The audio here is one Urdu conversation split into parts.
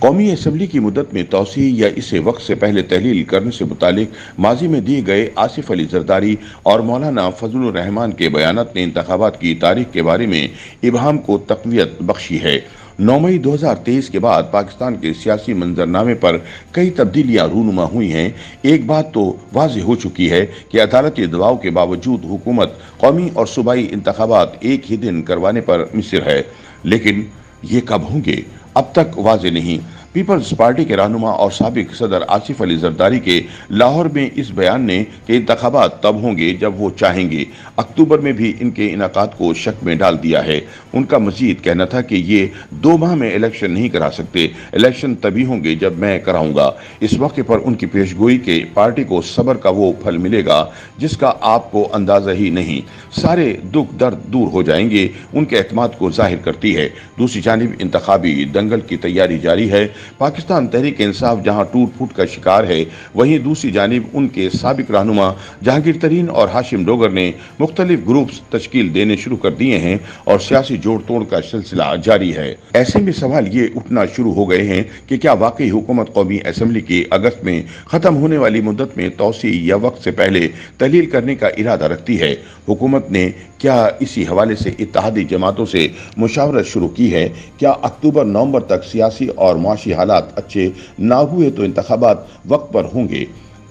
قومی اسمبلی کی مدت میں توسیع یا اسے وقت سے پہلے تحلیل کرنے سے متعلق ماضی میں دیے گئے آصف علی زرداری اور مولانا فضل الرحمان کے بیانات نے انتخابات کی تاریخ کے بارے میں ابہام کو تقویت بخشی ہے۔ 9 مئی 2023 کے بعد پاکستان کے سیاسی منظرنامے پر کئی تبدیلیاں رونما ہوئی ہیں۔ ایک بات تو واضح ہو چکی ہے کہ عدالتی دباؤ کے باوجود حکومت قومی اور صوبائی انتخابات ایک ہی دن کروانے پر مصر ہے، لیکن یہ کب ہوں گے اب تک واضح نہیں۔ پیپلز پارٹی کے رہنما اور سابق صدر آصف علی زرداری کے لاہور میں اس بیان نے کہ انتخابات تب ہوں گے جب وہ چاہیں گے، اکتوبر میں بھی ان کے انعقاد کو شک میں ڈال دیا ہے۔ ان کا مزید کہنا تھا کہ یہ 2 ماہ میں الیکشن نہیں کرا سکتے، الیکشن تبھی ہوں گے جب میں کراؤں گا۔ اس موقع پر ان کی پیشگوئی کہ پارٹی کو صبر کا وہ پھل ملے گا جس کا آپ کو اندازہ ہی نہیں، سارے دکھ درد دور ہو جائیں گے، ان کے اعتماد کو ظاہر کرتی ہے۔ دوسری جانب انتخابی دنگل کی تیاری جاری ہے۔ پاکستان تحریک انصاف جہاں ٹوٹ پھوٹ کا شکار ہے، وہیں دوسری جانب ان کے سابق رہنما جہانگیر ترین اور ہاشم ڈوگر نے مختلف گروپس تشکیل دینے شروع کر دیے ہیں اور سیاسی جوڑ توڑ کا سلسلہ جاری ہے۔ ایسے میں سوال یہ اٹھنا شروع ہو گئے ہیں کہ کیا واقعی حکومت قومی اسمبلی کی اگست میں ختم ہونے والی مدت میں توسیع یا وقت سے پہلے تحلیل کرنے کا ارادہ رکھتی ہے؟ حکومت نے کیا اسی حوالے سے اتحادی جماعتوں سے مشاورت شروع کی ہے؟ کیا اکتوبر نومبر تک سیاسی اور معاشی حالات اچھے نہ ہوئے تو انتخابات وقت پر ہوں گے؟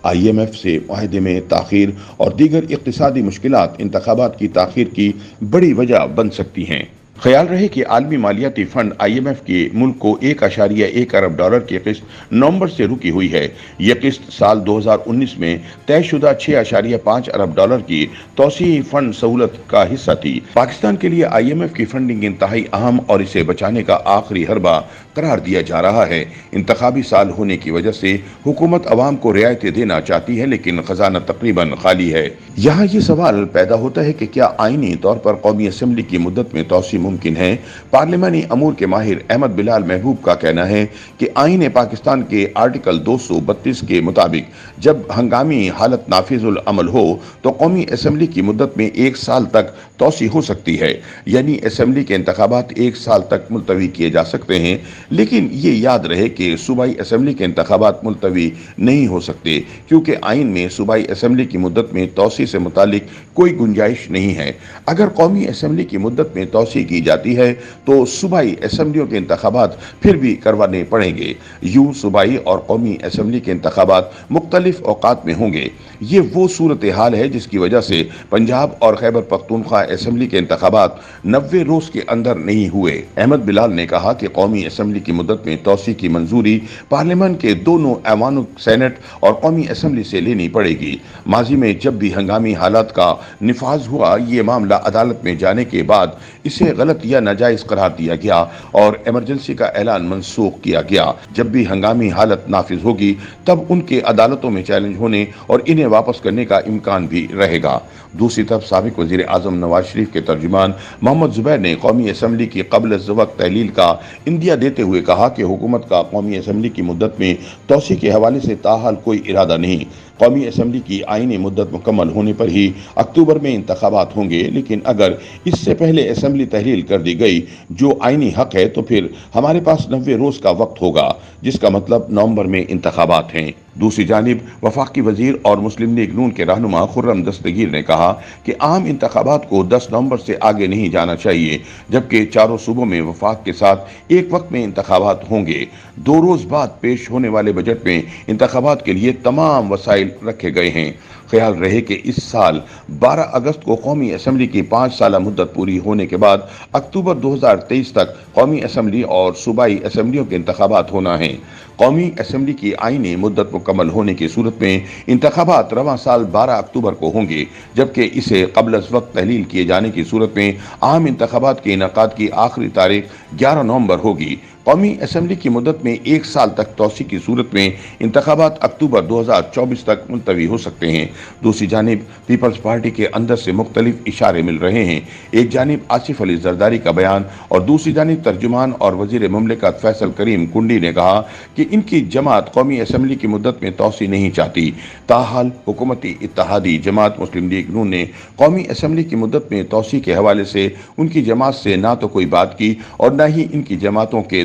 IMF سے معاہدے میں تاخیر اور دیگر اقتصادی مشکلات انتخابات کی تاخیر کی بڑی وجہ بن سکتی ہیں۔ خیال رہے کہ عالمی مالیاتی فنڈ IMF کی ملک کو 1.1 ارب ڈالر کی قسط نومبر سے رکی ہوئی ہے۔ یہ قسط سال 2019 میں طے شدہ 6.5 ارب ڈالر کی توسیعی فنڈ سہولت کا حصہ تھی۔ پاکستان کے لیے IMF کی فنڈنگ انتہائی اہم اور اسے بچانے کا آخری حربہ قرار دیا جا رہا ہے۔ انتخابی سال ہونے کی وجہ سے حکومت عوام کو رعایتیں دینا چاہتی ہے، لیکن خزانہ تقریباً خالی ہے۔ یہاں یہ سوال پیدا ہوتا ہے کہ کیا آئینی طور پر قومی اسمبلی کی مدت میں توسیع ممکن ہے؟ پارلیمانی امور کے ماہر احمد بلال محبوب کا کہنا ہے کہ آئین پاکستان کے آرٹیکل 232 کے مطابق جب ہنگامی حالت نافذ العمل ہو تو قومی اسمبلی کی مدت میں 1 سال تک توسیع ہو سکتی ہے، یعنی اسمبلی کے انتخابات 1 سال تک ملتوی کیے جا سکتے ہیں۔ لیکن یہ یاد رہے کہ صوبائی اسمبلی کے انتخابات ملتوی نہیں ہو سکتے، کیونکہ آئین میں صوبائی اسمبلی کی مدت میں توسیع سے متعلق کوئی گنجائش نہیں ہے۔ اگر قومی اسمبلی کی مدت میں توسیع کی جاتی ہے تو صوبائی اسمبلیوں کے انتخابات پھر بھی کروانے پڑیں گے۔ یوں صوبائی اور قومی اسمبلی کے انتخابات مختلف اوقات میں ہوں گے۔ یہ وہ صورتحال ہے جس کی وجہ سے پنجاب اور خیبر پختونخوا اسمبلی کے انتخابات 90 روز کے اندر نہیں ہوئے۔ احمد بلال نے کہا کہ قومی اسمبلی کی مدت میں توسیع کی منظوری پارلیمان کے دونوں ایوانوں سینٹ اور قومی اسمبلی سے لینی پڑے گی۔ ماضی میں جب بھی ہنگامی حالات کا نفاذ ہوا، یہ معاملہ عدالت میں جانے کے بعد اسے غلط یا ناجائز قرار دیا گیا اور ایمرجنسی کا اعلان منسوخ کیا گیا۔ جب بھی ہنگامی حالت نافذ ہوگی تب ان کے عدالتوں میں چیلنج ہونے اور انہیں واپس کرنے کا امکان بھی رہے گا۔ دوسری طرف سابق وزیر اعظم نواز شریف کے ترجمان محمد زبیر نے قومی اسمبلی کی قبل از وقت تحلیل کا عندیہ دیتے ہوئے کہا کہ حکومت کا قومی اسمبلی کی مدت میں توسیع کے حوالے سے تاحال کوئی ارادہ نہیں۔ قومی اسمبلی کی آئینی مدت مکمل ہونے پر ہی اکتوبر میں انتخابات ہوں گے، لیکن اگر اس سے پہلے اسمبلی تحلیل کر دی گئی جو آئینی حق ہے تو پھر ہمارے پاس 90 روز کا وقت ہوگا، جس کا مطلب نومبر میں انتخابات ہیں۔ دوسری جانب وفاقی وزیر اور مسلم لیگ نون کے رہنما خرم دستگیر نے کہا کہ عام انتخابات کو 10 نومبر سے آگے نہیں جانا چاہیے، جبکہ چاروں صوبوں میں وفاق کے ساتھ ایک وقت میں انتخابات ہوں گے۔ 2 روز بعد پیش ہونے والے بجٹ میں انتخابات کے لیے تمام وسائل رکھے گئے ہیں۔ خیال رہے کہ اس سال 12 اگست کو قومی اسمبلی کی 5 سالہ مدت پوری ہونے کے بعد اکتوبر 2023 تک قومی اسمبلی اور صوبائی اسمبلیوں کے انتخابات ہونا ہیں۔ قومی اسمبلی کی آئینی مدت مکمل ہونے کی صورت میں انتخابات رواں سال 12 اکتوبر کو ہوں گے، جبکہ اسے قبل از وقت تحلیل کیے جانے کی صورت میں عام انتخابات کے انعقاد کی آخری تاریخ 11 نومبر ہوگی۔ قومی اسمبلی کی مدت میں 1 سال تک توسیع کی صورت میں انتخابات اکتوبر 2024 تک ملتوی ہو سکتے ہیں۔ دوسری جانب پیپلز پارٹی کے اندر سے مختلف اشارے مل رہے ہیں۔ ایک جانب آصف علی زرداری کا بیان اور دوسری جانب ترجمان اور وزیر مملکت فیصل کریم کنڈی نے کہا کہ ان کی جماعت قومی اسمبلی کی مدت میں توسیع نہیں چاہتی۔ تاحال حکومتی اتحادی جماعت مسلم لیگ نون نے قومی اسمبلی کی مدت میں توسیع کے حوالے سے ان کی جماعت سے نہ تو کوئی بات کی اور نہ ہی ان کی جماعتوں کے